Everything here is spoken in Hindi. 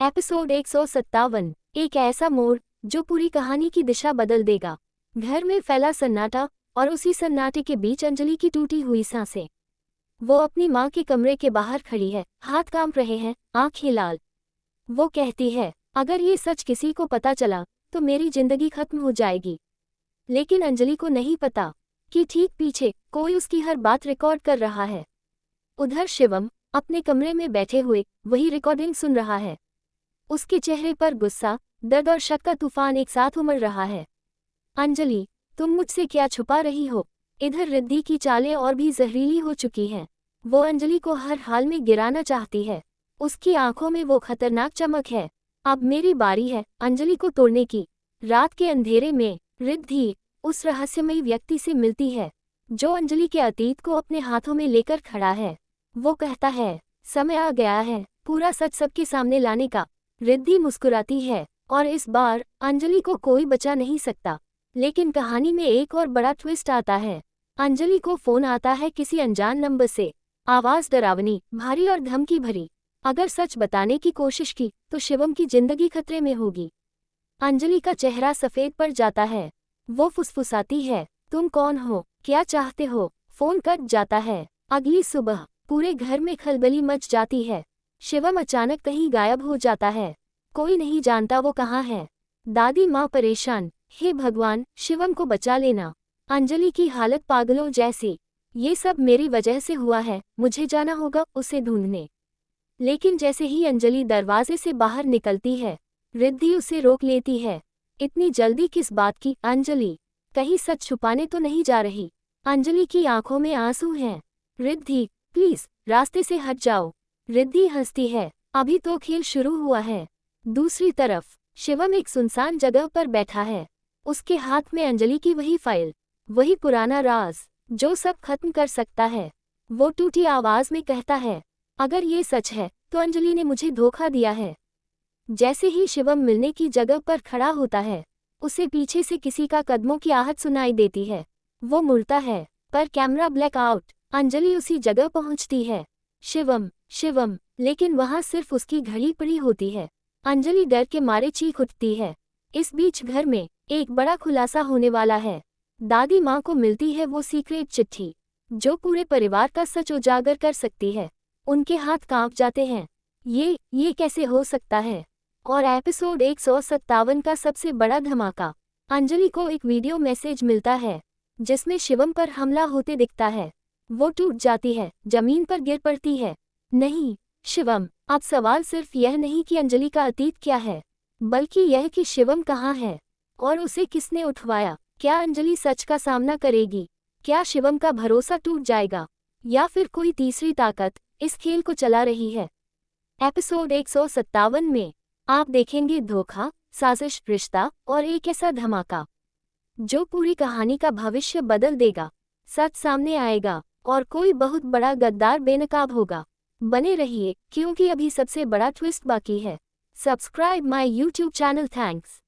एपिसोड 157। एक ऐसा मोड़ जो पूरी कहानी की दिशा बदल देगा। घर में फैला सन्नाटा और उसी सन्नाटे के बीच अंजलि की टूटी हुई सांसें। वो अपनी माँ के कमरे के बाहर खड़ी है, हाथ कांप रहे हैं, आंखें लाल। वो कहती है, अगर ये सच किसी को पता चला तो मेरी जिंदगी खत्म हो जाएगी। लेकिन अंजलि को नहीं पता कि ठीक पीछे कोई उसकी हर बात रिकॉर्ड कर रहा है। उधर शिवम अपने कमरे में बैठे हुए वही रिकॉर्डिंग सुन रहा है। उसके चेहरे पर गुस्सा, दर्द और शक का तूफान एक साथ उमड़ रहा है। अंजलि, तुम मुझसे क्या छुपा रही हो? इधर रिद्धि की चालें और भी जहरीली हो चुकी हैं। वो अंजलि को हर हाल में गिराना चाहती है। उसकी आंखों में वो खतरनाक चमक है। अब मेरी बारी है अंजलि को तोड़ने की। रात के अंधेरे में रिद्धि उस रहस्यमयी व्यक्ति से मिलती है जो अंजलि के अतीत को अपने हाथों में लेकर खड़ा है। वो कहता है, समय आ गया है पूरा सच सबके सामने लाने का। रिद्धि मुस्कुराती है और इस बार अंजलि को कोई बचा नहीं सकता। लेकिन कहानी में एक और बड़ा ट्विस्ट आता है। अंजलि को फोन आता है किसी अनजान नंबर से। आवाज डरावनी, भारी और धमकी भरी। अगर सच बताने की कोशिश की तो शिवम की जिंदगी खतरे में होगी। अंजलि का चेहरा सफेद पड़ जाता है। वो फुसफुसाती है, तुम कौन हो, क्या चाहते हो? फोन कट जाता है। अगली सुबह पूरे घर में खलबली मच जाती है। शिवम अचानक कहीं गायब हो जाता है। कोई नहीं जानता वो कहाँ है। दादी माँ परेशान, हे भगवान शिवम को बचा लेना। अंजलि की हालत पागलों जैसी। ये सब मेरी वजह से हुआ है, मुझे जाना होगा उसे ढूंढने। लेकिन जैसे ही अंजलि दरवाजे से बाहर निकलती है, रिद्धि उसे रोक लेती है। इतनी जल्दी किस बात की अंजलि? कहीं सच छुपाने तो नहीं जा रही? अंजलि की आंखों में आंसू हैं। रिद्धि, प्लीज रास्ते से हट जाओ। रिद्धि हंसती है, अभी तो खेल शुरू हुआ है। दूसरी तरफ शिवम एक सुनसान जगह पर बैठा है। उसके हाथ में अंजलि की वही फाइल, वही पुराना राज जो सब खत्म कर सकता है। वो टूटी आवाज में कहता है, अगर ये सच है तो अंजलि ने मुझे धोखा दिया है। जैसे ही शिवम मिलने की जगह पर खड़ा होता है, उसे पीछे से किसी का कदमों की आहट सुनाई देती है। वो मुड़ता है, पर कैमरा ब्लैक आउट। अंजलि उसी जगह पहुंचती है। शिवम, शिवम, लेकिन वहां सिर्फ उसकी घड़ी पड़ी होती है। अंजलि डर के मारे चीख उठती है। इस बीच घर में एक बड़ा खुलासा होने वाला है। दादी माँ को मिलती है वो सीक्रेट चिट्ठी जो पूरे परिवार का सच उजागर कर सकती है। उनके हाथ कांप जाते हैं। ये कैसे हो सकता है? और एपिसोड 157 का सबसे बड़ा धमाका। अंजलि को एक वीडियो मैसेज मिलता है जिसमें शिवम पर हमला होते दिखता है। वो टूट जाती है, जमीन पर गिर पड़ती है। नहीं शिवम, अब सवाल सिर्फ यह नहीं कि अंजलि का अतीत क्या है, बल्कि यह कि शिवम कहाँ है और उसे किसने उठवाया। क्या अंजलि सच का सामना करेगी? क्या शिवम का भरोसा टूट जाएगा, या फिर कोई तीसरी ताकत इस खेल को चला रही है? एपिसोड 157 में आप देखेंगे धोखा, साजिश, रिश्ता और एक ऐसा धमाका जो पूरी कहानी का भविष्य बदल देगा। सच सामने आएगा और कोई बहुत बड़ा गद्दार बेनकाब होगा। बने रहिए क्योंकि अभी सबसे बड़ा ट्विस्ट बाकी है। Subscribe my YouTube channel. Thanks.